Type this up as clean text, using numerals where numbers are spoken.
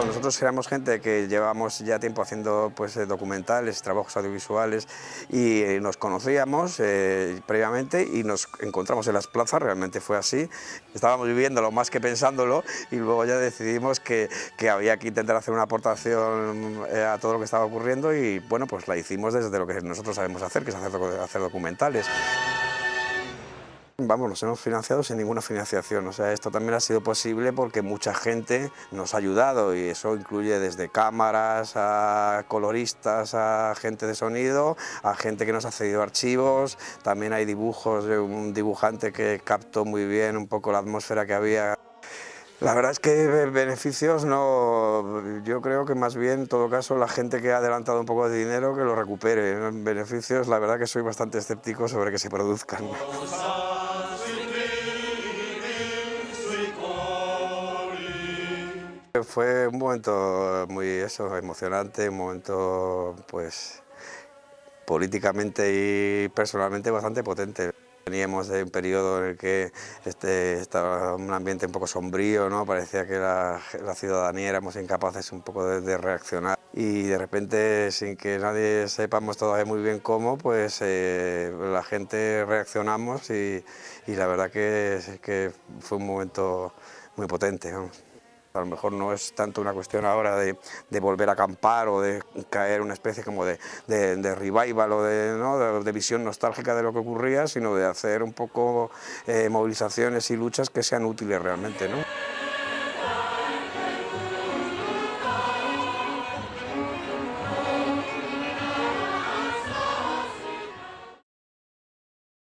Nosotros éramos gente que llevábamos ya tiempo haciendo pues, documentales, trabajos audiovisuales y nos conocíamos previamente y nos encontramos en las plazas, realmente fue así. Estábamos viviéndolo más que pensándolo y luego ya decidimos que había que intentar hacer una aportación a todo lo que estaba ocurriendo y bueno, pues la hicimos desde lo que nosotros sabemos hacer, que es hacer documentales. Vamos, nos hemos financiado sin ninguna financiación, o sea, esto también ha sido posible porque mucha gente nos ha ayudado y eso incluye desde cámaras, a coloristas, a gente de sonido, a gente que nos ha cedido archivos, también hay dibujos de un dibujante que captó muy bien un poco la atmósfera que había. La verdad es que beneficios no, yo creo que más bien en todo caso la gente que ha adelantado un poco de dinero que lo recupere. Beneficios la verdad que soy bastante escéptico sobre que se produzcan. Fue un momento muy emocionante, un momento pues políticamente y personalmente bastante potente. Veníamos de un periodo en el que estaba un ambiente un poco sombrío, ¿no? Parecía que la ciudadanía éramos incapaces un poco de reaccionar y de repente, sin que nadie sepamos todavía muy bien cómo, pues la gente reaccionamos y la verdad que fue un momento muy potente, ¿no? A lo mejor no es tanto una cuestión ahora de volver a acampar o de caer una especie como de revival o ¿no? de visión nostálgica de lo que ocurría, sino de hacer un poco movilizaciones y luchas que sean útiles realmente, ¿no?